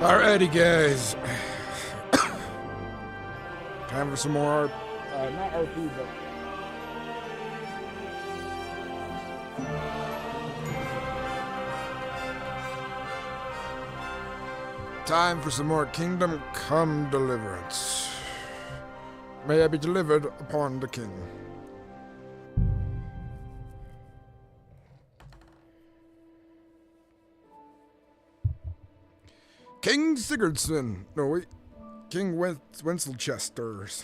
Alrighty, guys. Time for some more, not RP, but... Time for some more Kingdom Come deliverance. May I be delivered upon the king. King Sigurdsson. No, wait. King Wencelchester's.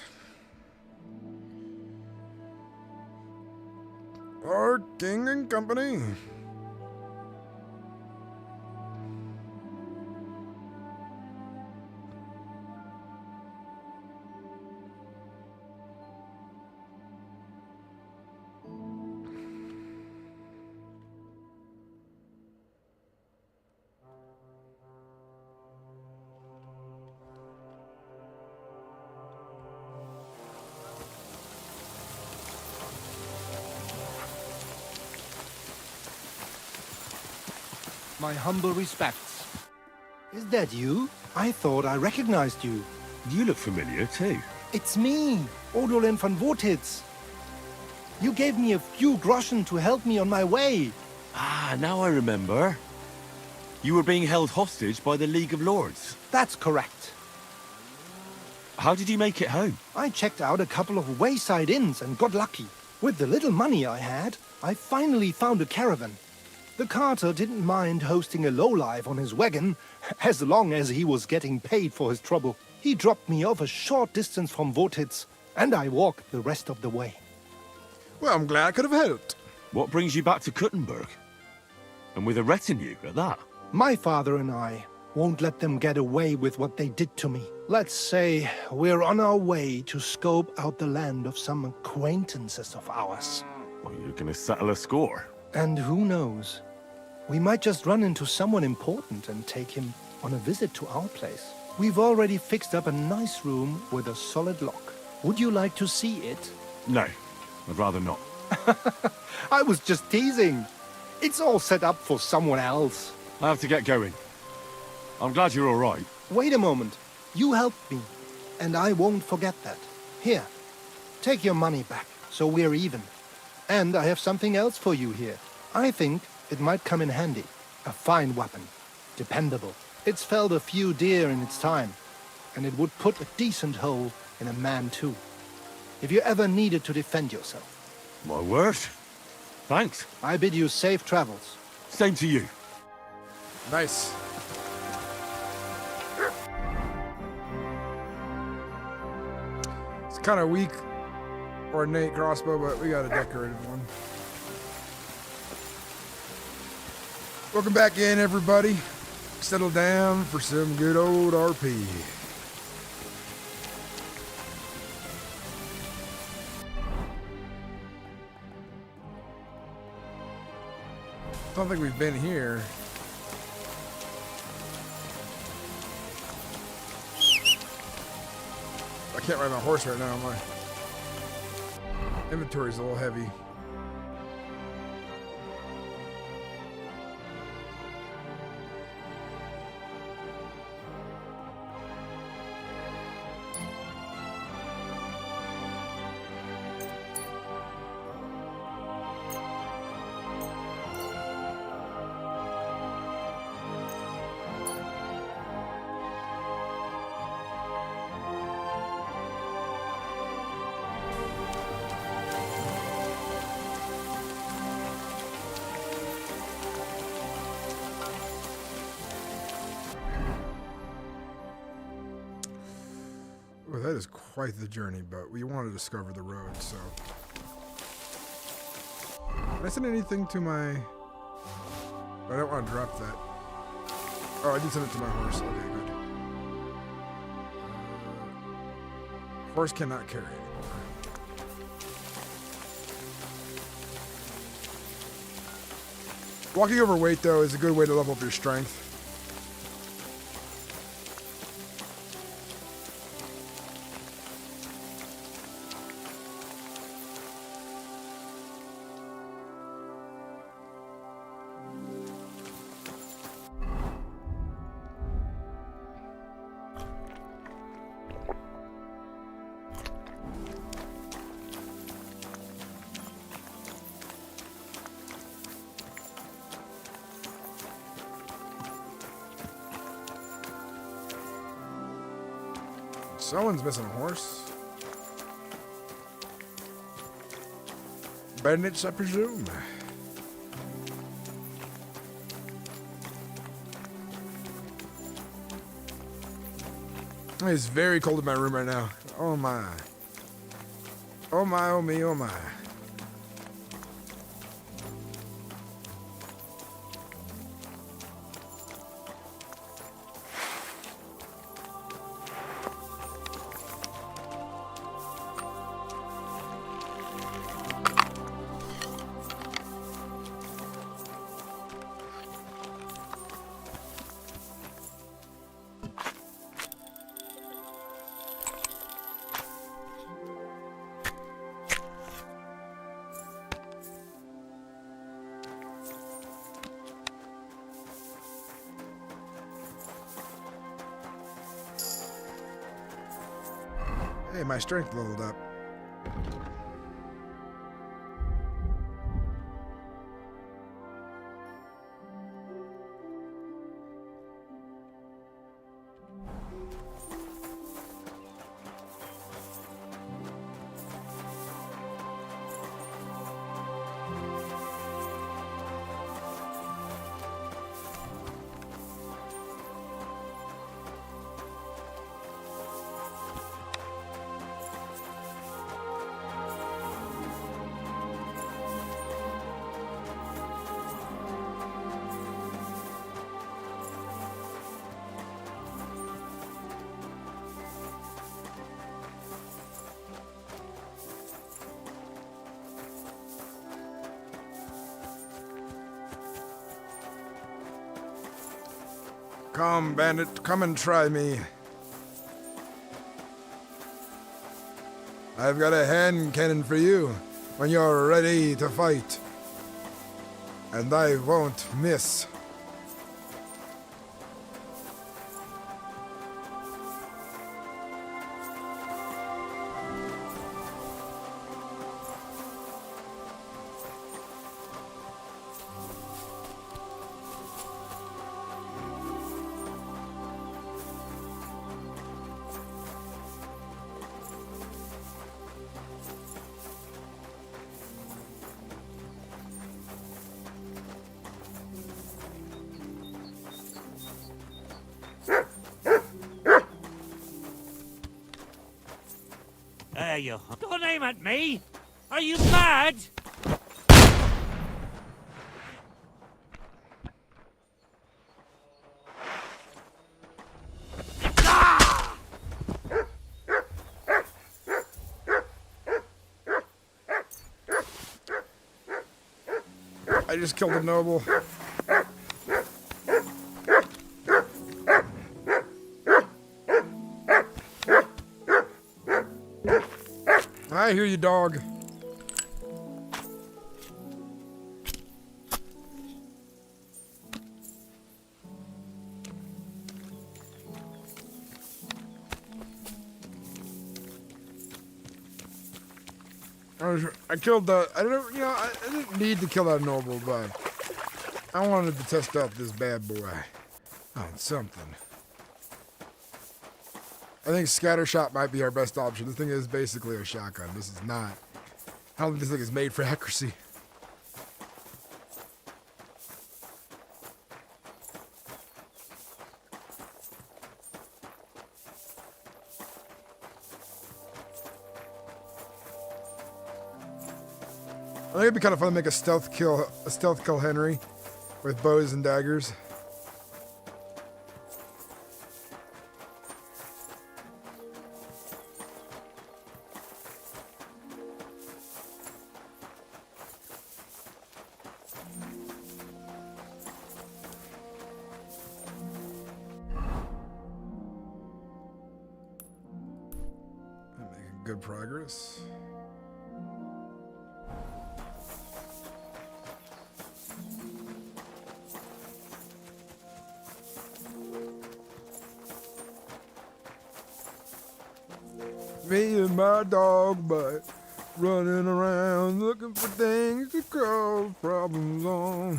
Our king and company. My humble respects. Is that you? I thought I recognized you. You look familiar too. It's me, Odolin von Wotitz. You gave me a few groschen to help me on my way. Ah, now I remember. You were being held hostage by the League of Lords. That's correct. How did you make it home? I checked out a couple of wayside inns and got lucky. With the little money I had, I finally found a caravan. The carter didn't mind hosting a lowlife on his wagon, as long as he was getting paid for his trouble. He dropped me off a short distance from Wotitz, and I walked the rest of the way. Well, I'm glad I could have helped. What brings you back to Kuttenberg? And with a retinue at that? My father and I won't let them get away with what they did to me. Let's say we're on our way to scope out the land of some acquaintances of ours. Well, you're gonna settle a score. And who knows? We might just run into someone important and take him on a visit to our place. We've already fixed up a nice room with a solid lock. Would you like to see it? No, I'd rather not. I was just teasing. It's all set up for someone else. I have to get going. I'm glad you're all right. Wait a moment. You helped me, and I won't forget that. Here, take your money back, so we're even. And I have something else for you here. I think it might come in handy. A fine weapon. Dependable. It's felled a few deer in its time, and it would put a decent hole in a man too. If you ever needed to defend yourself. My word. Thanks. I bid you safe travels. Same to you. Nice. It's kind of weak, ornate crossbow, but we got a decorated one. Welcome back in, everybody. Settle down for some good old RP. Don't think we've been here. I can't ride my horse right now. My inventory's a little heavy. Well, that is quite the journey, but we want to discover the road, so... Did I send anything to my... I don't want to drop that. Oh, I did send it to my horse. Okay, good. Horse cannot carry anymore. Walking overweight, though, is a good way to level up your strength. Someone's missing a horse. Bandits, I presume. It's very cold in my room right now. Oh my. Oh my, oh me, oh my. Hey, my strength leveled up. Come, bandit, come and try me. I've got a hand cannon for you when you're ready to fight. And I won't miss. There you are. Don't aim at me! Are you mad? I just killed a noble. I hear you, dog. I killed the. I don't. You know, I didn't need to kill that noble, but I wanted to test out this bad boy on something. I think scatter shot might be our best option. This thing is basically a shotgun. This is not. I don't think this thing is made for accuracy. I think it'd be kind of fun to make a stealth kill Henry with bows and daggers. I'm making good progress. Me and my dog butt running around looking for things to cause problems on.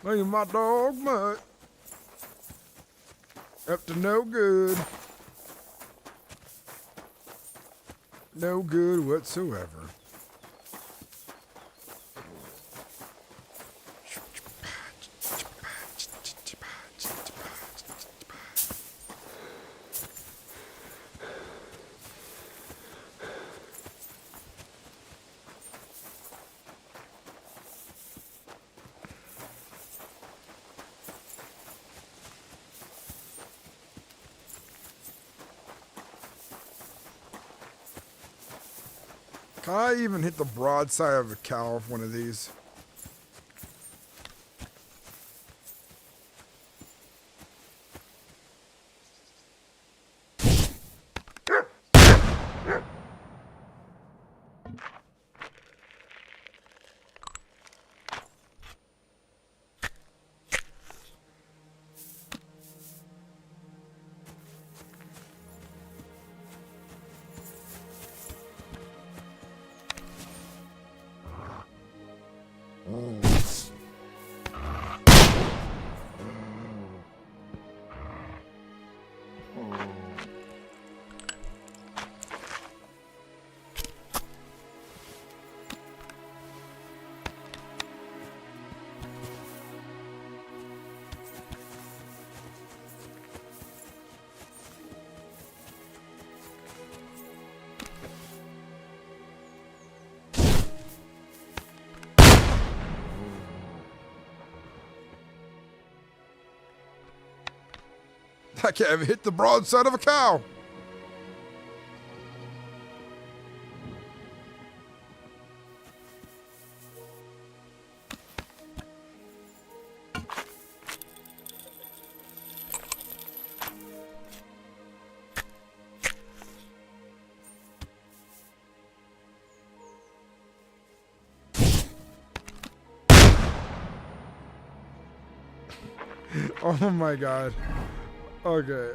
Me and my dog butt up to no good. No good whatsoever. Can I even hit the broadside of a cow with one of these? I can't even hit the broadside of a cow. Oh my god. Okay.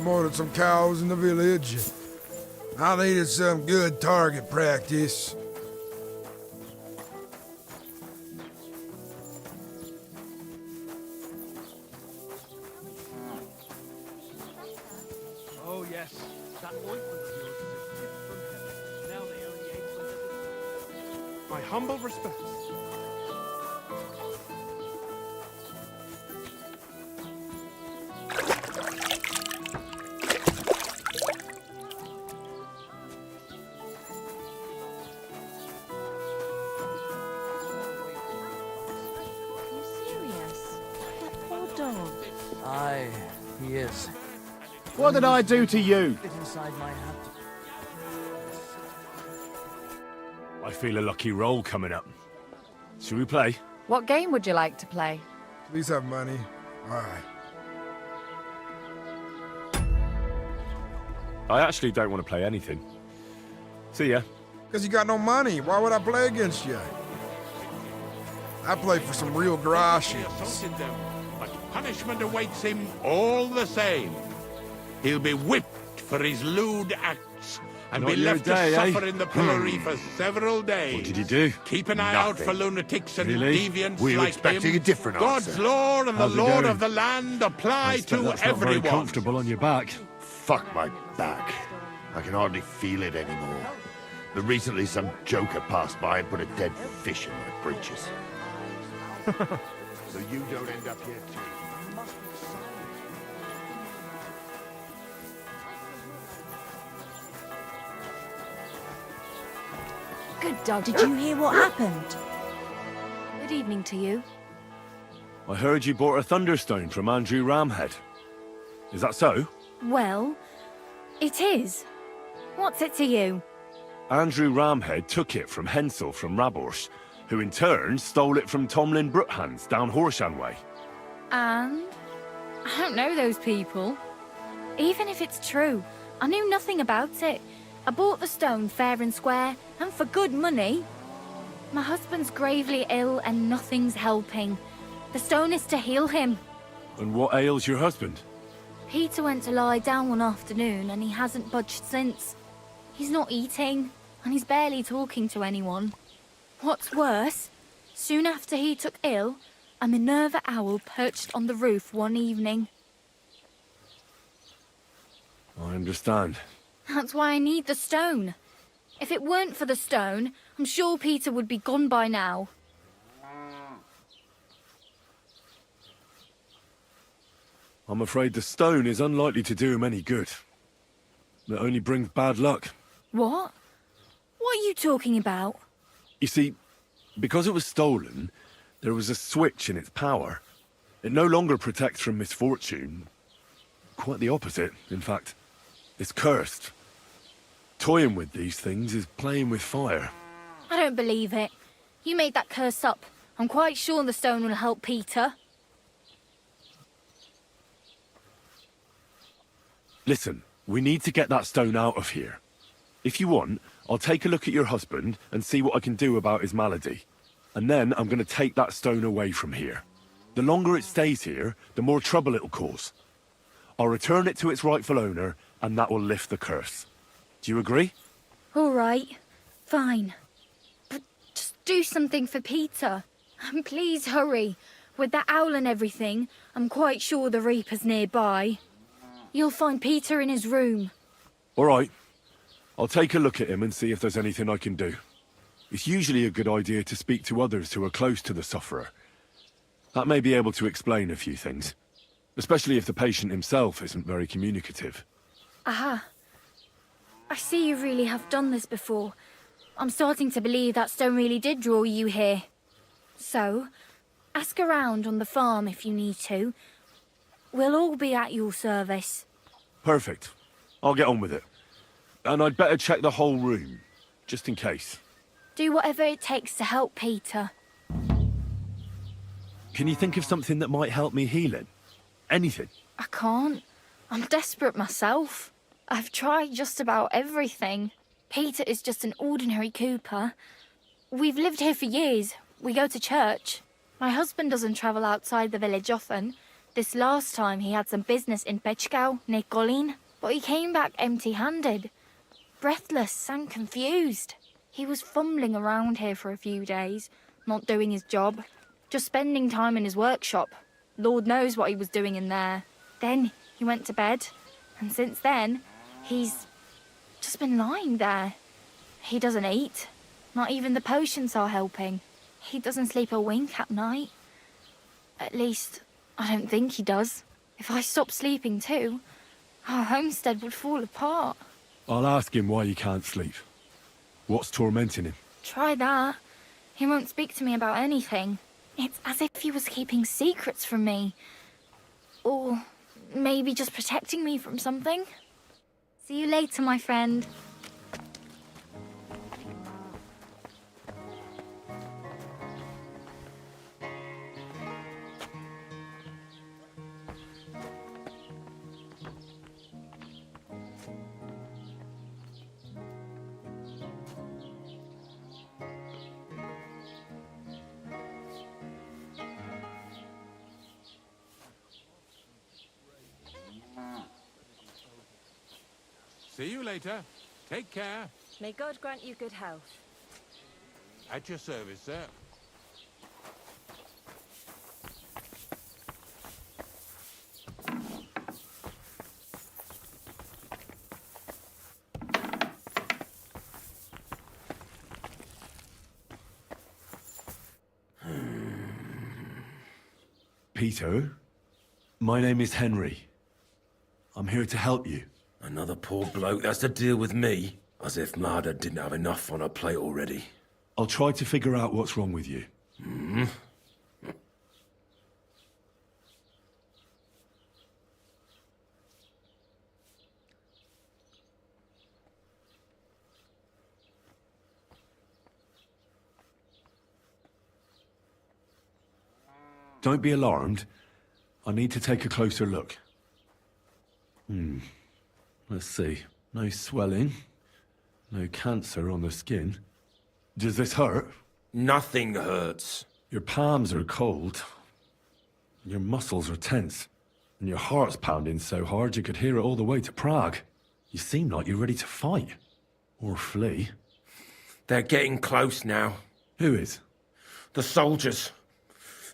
Murdered some cows in the village. I needed some good target practice. Oh yes, that ointment of yours is a gift from heaven. Now they only aim for my humble respects. Aye, he is. What did I do to you? Bit inside my hat. I feel a lucky roll coming up. Should we play? What game would you like to play? Please have money. Alright. I actually don't want to play anything. See ya. Because you got no money. Why would I play against you? I play for some real He grosses. assaulted them, but punishment awaits him all the same. He'll be whipped for his lewd acts and Not be your left day, to eh? suffer in the pillory for several days. What did he do? Keep an eye out for lunatics and Really? deviants We were like expecting him. a different God's answer. law and How's the it Lord going? of the land apply I expect to that's not very everyone. comfortable on your back. Fuck my back. I can hardly feel it anymore. But recently some joker passed by and put a dead fish in my breeches. So you don't end up here too. Good dog, did you hear what happened? Good evening to you. I heard you bought a thunderstone from Andrew Ramhead. Is that so? Well, it is. What's it to you? Andrew Ramhead took it from Hensel from Rabors, who in turn stole it from Tomlin Brookhans down Horshan way. And? I don't know those people. Even if it's true, I knew nothing about it. I bought the stone fair and square, and for good money. My husband's gravely ill and nothing's helping. The stone is to heal him. And what ails your husband? Peter went to lie down one afternoon and he hasn't budged since. He's not eating, and he's barely talking to anyone. What's worse, soon after he took ill, a Minerva owl perched on the roof one evening. I understand. That's why I need the stone. If it weren't for the stone, I'm sure Peter would be gone by now. I'm afraid the stone is unlikely to do him any good. It only brings bad luck. What? What are you talking about? You see, because it was stolen, there was a switch in its power. It no longer protects from misfortune. Quite the opposite, in fact. It's cursed. Toying with these things is playing with fire. I don't believe it. You made that curse up. I'm quite sure the stone will help Peter. Listen, we need to get that stone out of here. If you want, I'll take a look at your husband and see what I can do about his malady. And then I'm going to take that stone away from here. The longer it stays here, the more trouble it'll cause. I'll return it to its rightful owner, and that will lift the curse. Do you agree? All right. Fine. But just do something for Peter. And please hurry. With that owl and everything, I'm quite sure the Reaper's nearby. You'll find Peter in his room. All right. I'll take a look at him and see if there's anything I can do. It's usually a good idea to speak to others who are close to the sufferer. That may be able to explain a few things, especially if the patient himself isn't very communicative. Aha. I see you really have done this before. I'm starting to believe that stone really did draw you here. So, ask around on the farm if you need to. We'll all be at your service. Perfect. I'll get on with it. And I'd better check the whole room, just in case. Do whatever it takes to help Peter. Can you think of something that might help me heal him? Anything? I can't. I'm desperate myself. I've tried just about everything. Peter is just an ordinary cooper. We've lived here for years. We go to church. My husband doesn't travel outside the village often. This last time he had some business in Pechgau, near Golin, but he came back empty-handed. Breathless and confused. He was fumbling around here for a few days, not doing his job, just spending time in his workshop. Lord knows what he was doing in there. Then he went to bed, and since then, he's just been lying there. He doesn't eat. Not even the potions are helping. He doesn't sleep a wink at night. At least, I don't think he does. If I stopped sleeping too, our homestead would fall apart. I'll ask him why he can't sleep. What's tormenting him? Try that. He won't speak to me about anything. It's as if he was keeping secrets from me. Or maybe just protecting me from something. See you later, my friend. See you later. Take care. May God grant you good health. At your service, sir. Peter, my name is Henry. I'm here to help you. Another poor bloke that's to deal with me? As if Marder didn't have enough on her plate already. I'll try to figure out what's wrong with you. Hmm? Don't be alarmed. I need to take a closer look. Let's see. No swelling. No cancer on the skin. Does this hurt? Nothing hurts. Your palms are cold. Your muscles are tense. And your heart's pounding so hard you could hear it all the way to Prague. You seem like you're ready to fight. Or flee. They're getting close now. Who is? The soldiers.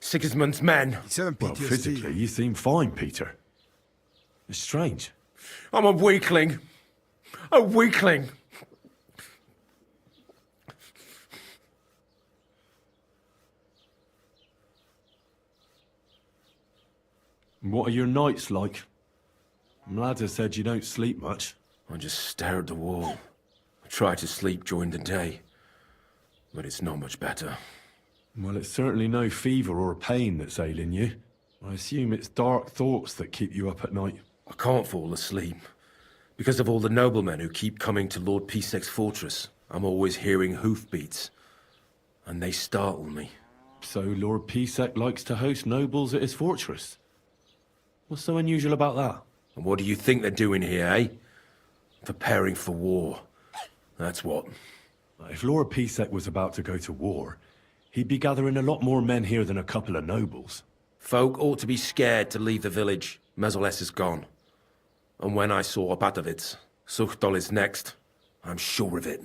Sigismund's men. Well, physically, you seem fine, Peter. It's strange. I'm a weakling. A weakling. What are your nights like? Mladda said you don't sleep much. I just stare at the wall. I try to sleep during the day, but it's not much better. Well, it's certainly no fever or pain that's ailing you. I assume it's dark thoughts that keep you up at night. I can't fall asleep. Because of all the noblemen who keep coming to Lord Pisek's fortress, I'm always hearing hoofbeats. And they startle me. So Lord Pisek likes to host nobles at his fortress? What's so unusual about that? And what do you think they're doing here, eh? Preparing for war. That's what. If Lord Pisek was about to go to war, he'd be gathering a lot more men here than a couple of nobles. Folk ought to be scared to leave the village. Mezoles is gone. And when I saw Opatovitz, Suchtol is next. I'm sure of it.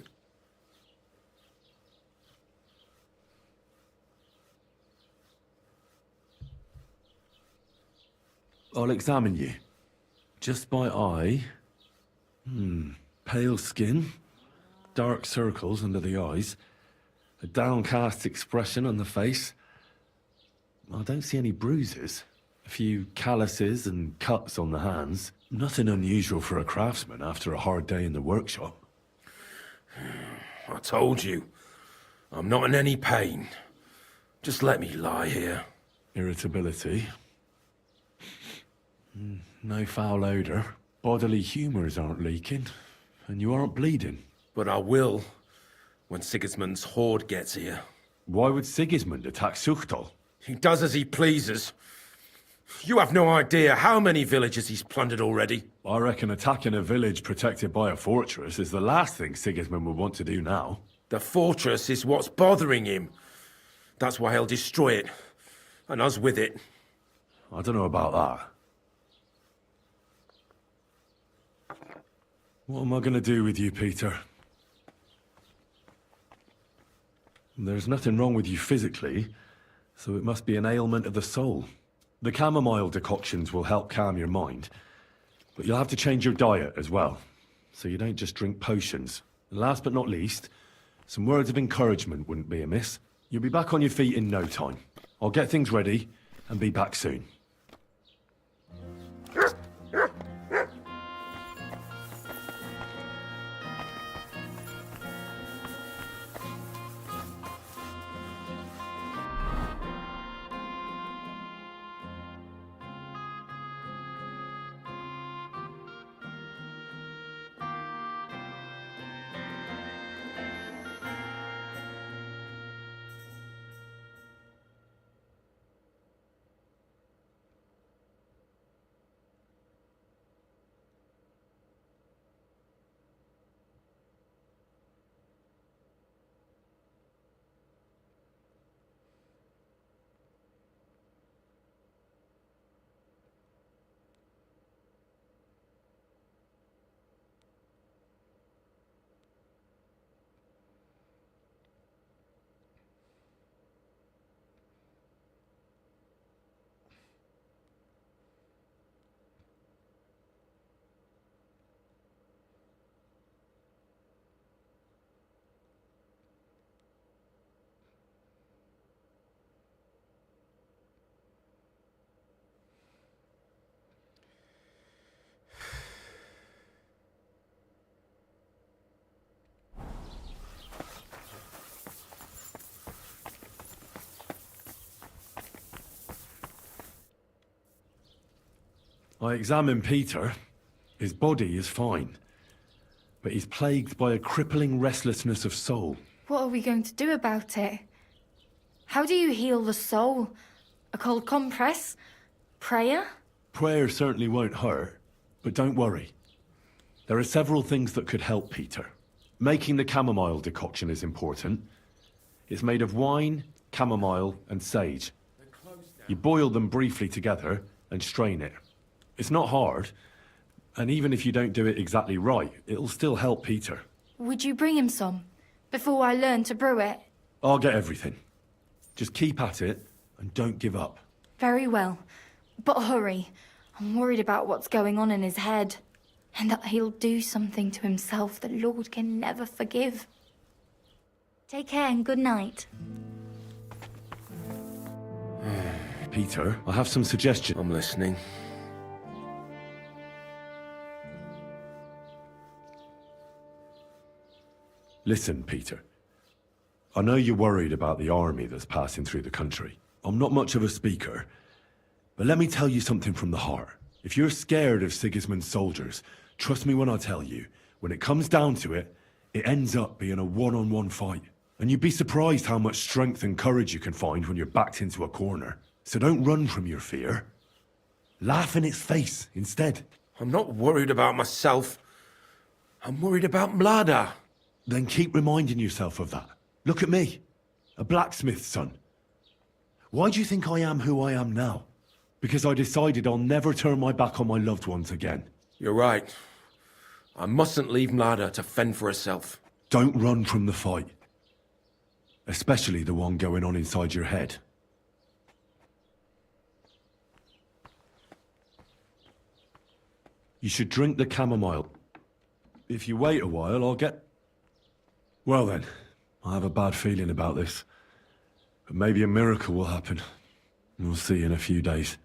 I'll examine you. Just by eye. Pale skin. Dark circles under the eyes. A downcast expression on the face. I don't see any bruises. A few calluses and cuts on the hands. Nothing unusual for a craftsman after a hard day in the workshop. I told you. I'm not in any pain. Just let me lie here. Irritability. No foul odor. Bodily humors aren't leaking. And you aren't bleeding. But I will, when Sigismund's horde gets here. Why would Sigismund attack Suchtol? He does as he pleases. You have no idea how many villages he's plundered already. I reckon attacking a village protected by a fortress is the last thing Sigismund would want to do now. The fortress is what's bothering him. That's why he'll destroy it. And us with it. I don't know about that. What am I going to do with you, Peter? There's nothing wrong with you physically, so it must be an ailment of the soul. The chamomile decoctions will help calm your mind, but you'll have to change your diet as well, so you don't just drink potions. And last but not least, some words of encouragement wouldn't be amiss. You'll be back on your feet in no time. I'll get things ready and be back soon. I examined Peter. His body is fine, but he's plagued by a crippling restlessness of soul. What are we going to do about it? How do you heal the soul? A cold compress? Prayer? Prayer certainly won't hurt, but don't worry. There are several things that could help Peter. Making the chamomile decoction is important. It's made of wine, chamomile, and sage. You boil them briefly together and strain it. It's not hard, and even if you don't do it exactly right, it'll still help Peter. Would you bring him some, before I learn to brew it? I'll get everything. Just keep at it, and don't give up. Very well. But hurry. I'm worried about what's going on in his head. And that he'll do something to himself the Lord can never forgive. Take care and good night. Peter, I have some suggestions. I'm listening. Listen, Peter. I know you're worried about the army that's passing through the country. I'm not much of a speaker, but let me tell you something from the heart. If you're scared of Sigismund's soldiers, trust me when I tell you, when it comes down to it, it ends up being a one-on-one fight. And you'd be surprised how much strength and courage you can find when you're backed into a corner. So don't run from your fear. Laugh in its face instead. I'm not worried about myself. I'm worried about Mlada. Then keep reminding yourself of that. Look at me, a blacksmith's son. Why do you think I am who I am now? Because I decided I'll never turn my back on my loved ones again. You're right. I mustn't leave Mlada to fend for herself. Don't run from the fight. Especially the one going on inside your head. You should drink the chamomile. If you wait a while, I'll get... Well then, I have a bad feeling about this. But maybe a miracle will happen. We'll see in a few days.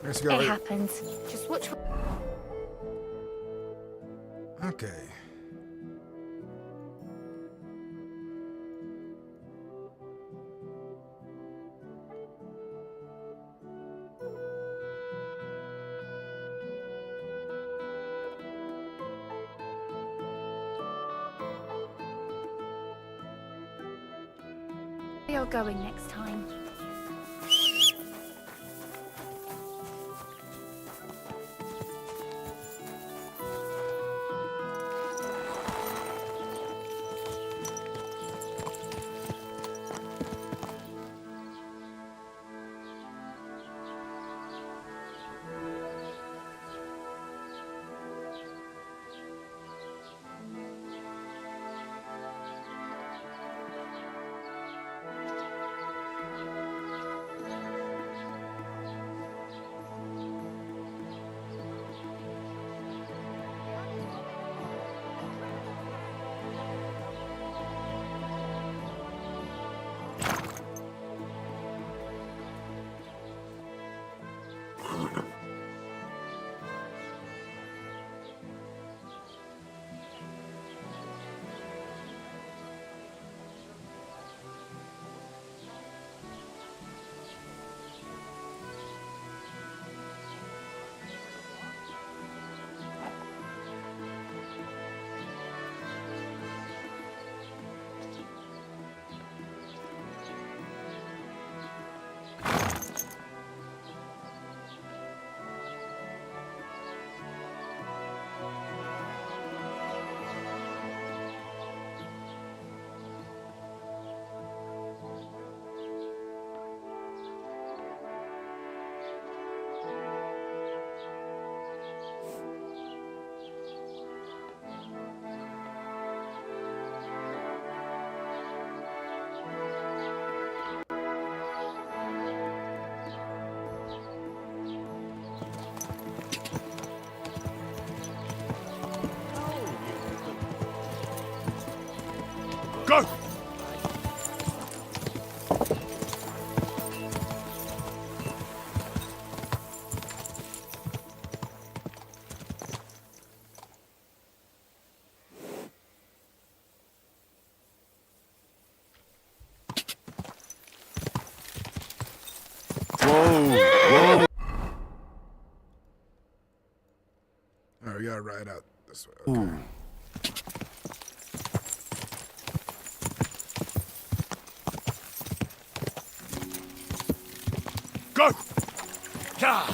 Let's go. It happens. Just watch. Okay. You're going next time. gotta ride out this way. Okay. Ooh. Go! Yeah!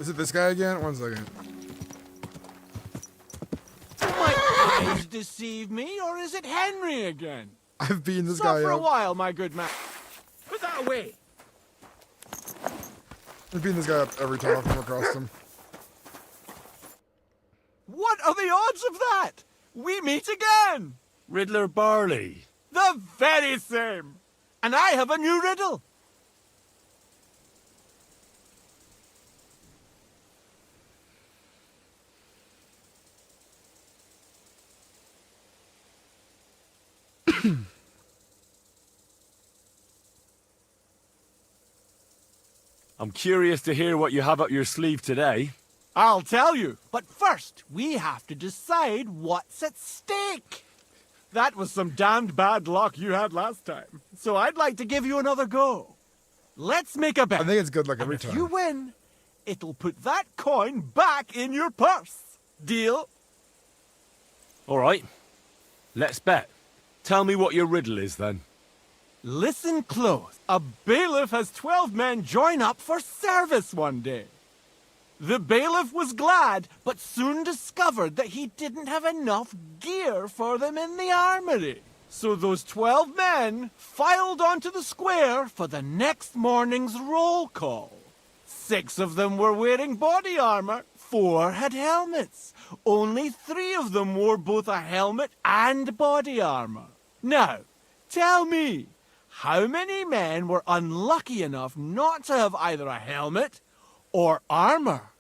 Is it this guy again? 1 second. My eyes deceive me, or is it Henry again? I've beaten this Stop guy for a up. while, my good man. Put that away. I've beaten this guy up every time I come across him. What are the odds of that? We meet again. Riddler Barley. The very same. And I have a new riddle. I'm curious to hear what you have up your sleeve today. I'll tell you, but first we have to decide what's at stake. That was some damned bad luck you had last time, so I'd like to give you another go. Let's make a bet. I think it's good luck And every if time. you win, it'll put that coin back in your purse. Deal? All right. Let's bet. Tell me what your riddle is then. Listen close. A bailiff has 12 men join up for service one day. The bailiff was glad, but soon discovered that he didn't have enough gear for them in the armory. So those 12 men filed onto the square for the next morning's roll call. 6 of them were wearing body armor, 4 had helmets. Only 3 of them wore both a helmet and body armor. Now, tell me, how many men were unlucky enough not to have either a helmet or armor?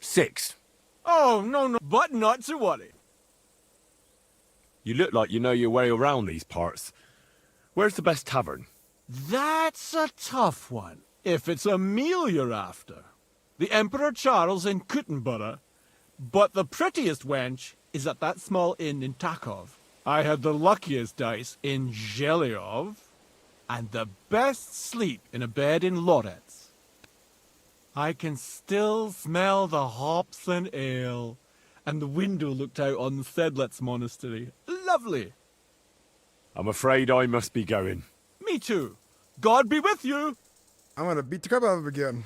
6. Oh, no, but not to worry. You look like you know your way around these parts. Where's the best tavern? That's a tough one, if it's a meal you're after. The Emperor Charles in Kuttenborough, but the prettiest wench is at that small inn in Takov. I had the luckiest dice in Zhelyov, and the best sleep in a bed in Loretz. I can still smell the hops and ale, and the window looked out on the Sedlets Monastery. Lovely. I'm afraid I must be going. Me too. God be with you. I'm gonna beat the crap out of him again.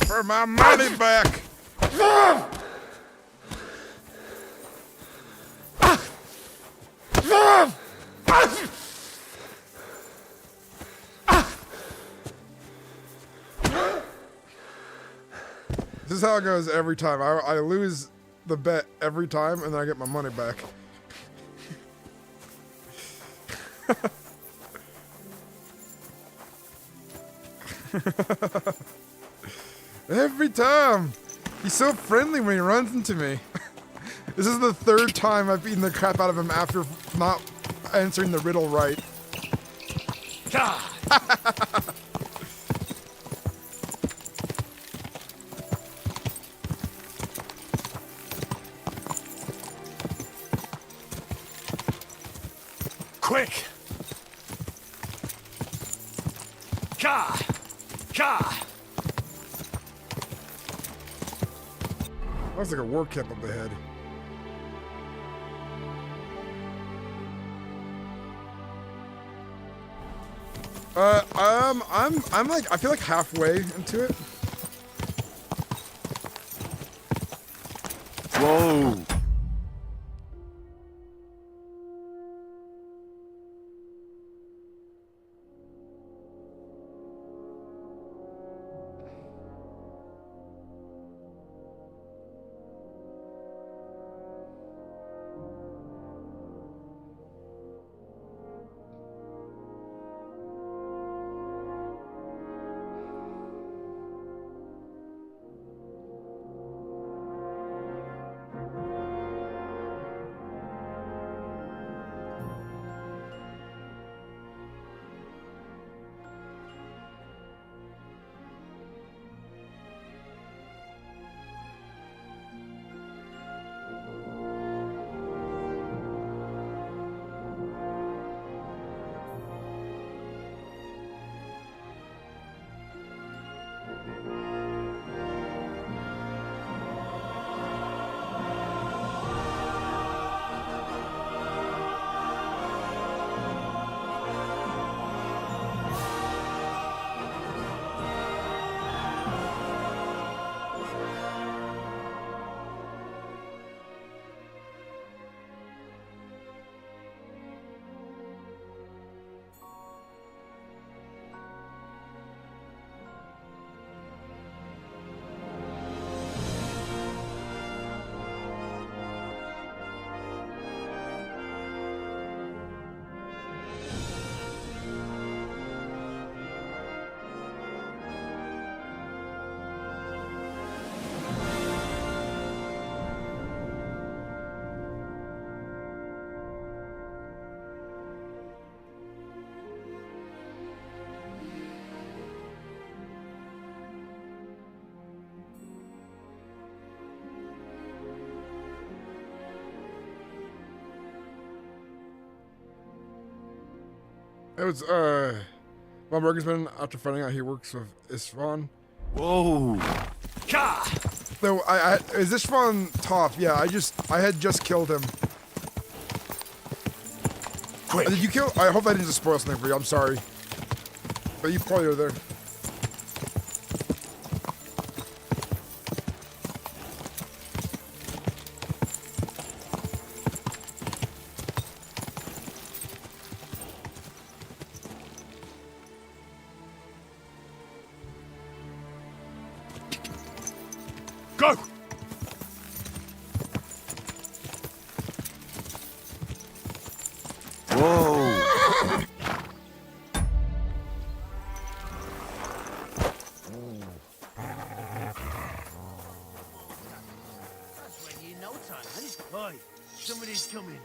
For my money back! This is how it goes every time. I lose the bet every time, and then I get my money back. Every time! He's so friendly when he runs into me. This is the 3rd time I've beaten the crap out of him after not answering the riddle right. Quick! Ka! Ka! Looks like a war camp up ahead. I'm like, I feel like halfway into it. Whoa! It was, Von Bergensman, after finding out he works with Isfahan. Whoa! Ka! No, is this Isfahan Toph? Yeah, I had just killed him. Quick! Did you kill? I hope I didn't just spoil something for you. I'm sorry. But you probably are there. Go! Whoa! Somebody's coming.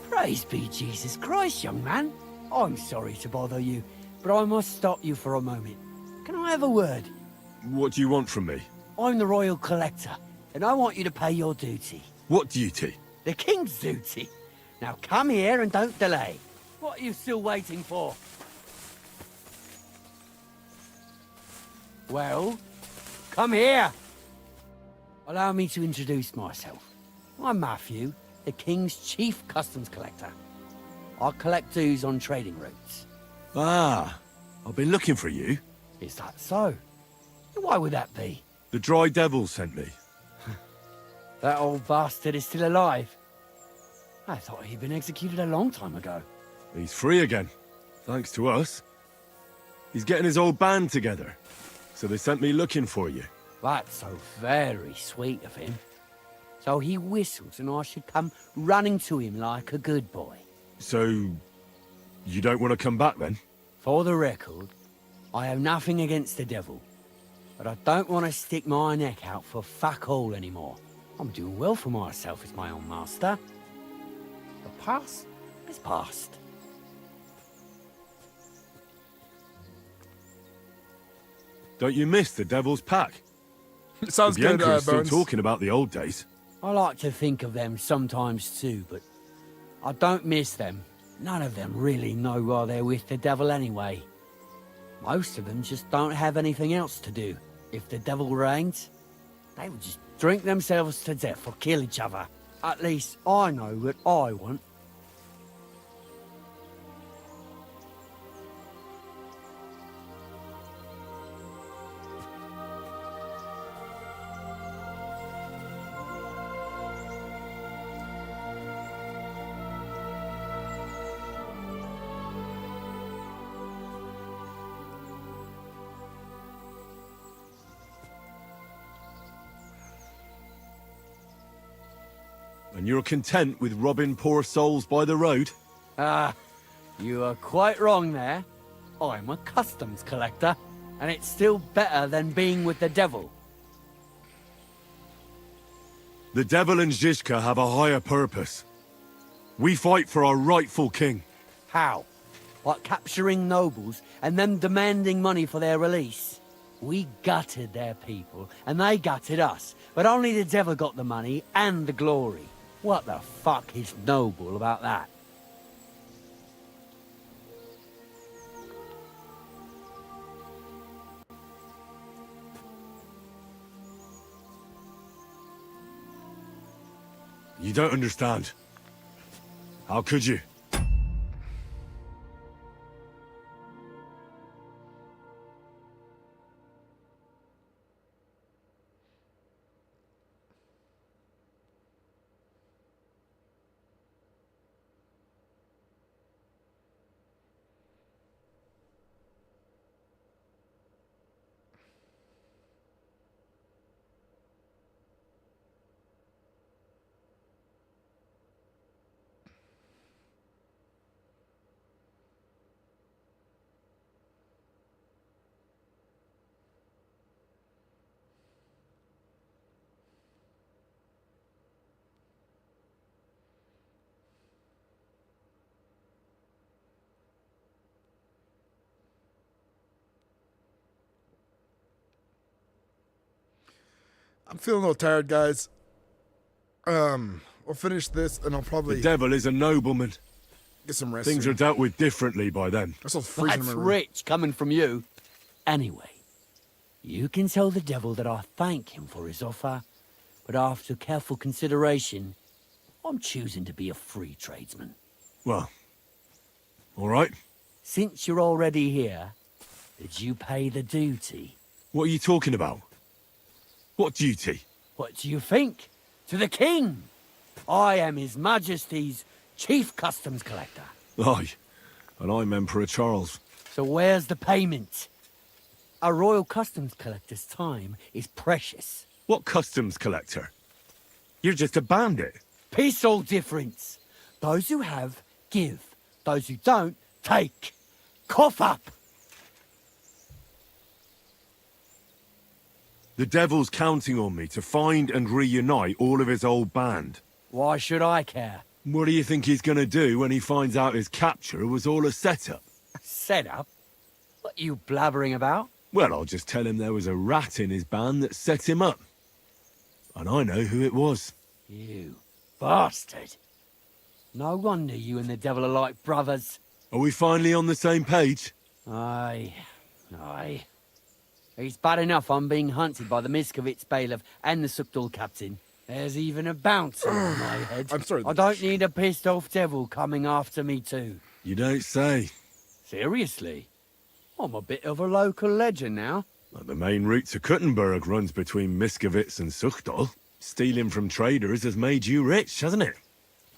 Praise be Jesus Christ, young man. I'm sorry to bother you, but I must stop you for a moment. Can I have a word? What do you want from me? I'm the royal collector, and I want you to pay your duty. What duty? The king's duty. Now come here and don't delay. What are you still waiting for? Well, come here. Allow me to introduce myself. I'm Matthew, the king's chief customs collector. I collect dues on trading routes. Ah, I've been looking for you. Is that so? Why would that be? The Dry Devil sent me. That old bastard is still alive. I thought he'd been executed a long time ago. He's free again, thanks to us. He's getting his old band together, so they sent me looking for you. That's so very sweet of him. So he whistles and I should come running to him like a good boy. So, you don't want to come back then? For the record, I have nothing against the devil. But I don't want to stick my neck out for fuck all anymore. I'm doing well for myself as my own master. The past is past. Don't you miss the Devil's Pack? Sounds good, Yanking still Bones. talking about the old days. I like to think of them sometimes too, but I don't miss them. None of them really know why they're with the devil anyway. Most of them just don't have anything else to do. If the devil reigns, they would just drink themselves to death or kill each other. At least I know what I want. And you're content with robbing poor souls by the road? Ah, you are quite wrong there. I'm a customs collector, and it's still better than being with the devil. The Devil and Zizka have a higher purpose. We fight for our rightful king. How? Like capturing nobles and then demanding money for their release? We gutted their people, and they gutted us, but only the devil got the money and the glory. What the fuck is noble about that? You don't understand. How could you? I'm feeling a little tired, guys. We'll finish this, and I'll probably... The devil is a nobleman. get some rest. Things soon. are dealt with differently by then. I still freezing That's in my room. rich coming from you. Anyway, you can tell the devil that I thank him for his offer, but after careful consideration, I'm choosing to be a free tradesman. Well, all right. Since you're already here, did you pay the duty? What are you talking about? What duty? What do you think? To the king! I am His Majesty's Chief Customs Collector. Aye, and I'm Emperor Charles. So where's the payment? A royal customs collector's time is precious. What customs collector? You're just a bandit. Pizzle difference. Those who have, give. Those who don't, take. Cough up! The devil's counting on me to find and reunite all of his old band. Why should I care? What do you think he's gonna do when he finds out his capture was all a setup? Set up? What you blabbering about? Well, I'll just tell him there was a rat in his band that set him up. And I know who it was. You bastard. No wonder you and the devil are like brothers. Are we finally on the same page? Aye. It's bad enough I'm being hunted by the Miskovitz bailiff and the Sukdal captain. There's even a bouncer on my head. I'm sorry. I don't need a pissed off devil coming after me too. You don't say. Seriously? I'm a bit of a local legend now. Like the main route to Kuttenberg runs between Miskovitz and Suchdal. Stealing from traders has made you rich, hasn't it?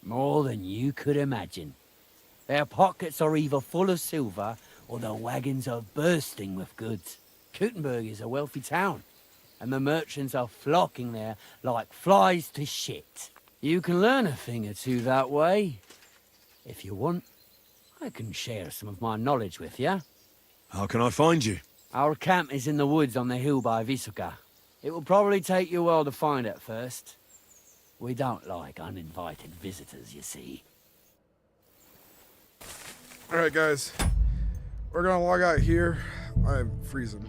More than you could imagine. Their pockets are either full of silver or their wagons are bursting with goods. Kuttenberg is a wealthy town, and the merchants are flocking there like flies to shit. You can learn a thing or two that way. If you want, I can share some of my knowledge with you. How can I find you? Our camp is in the woods on the hill by Visuka. It will probably take you a while to find it first. We don't like uninvited visitors, you see. Alright, guys. We're gonna log out here. I'm freezing.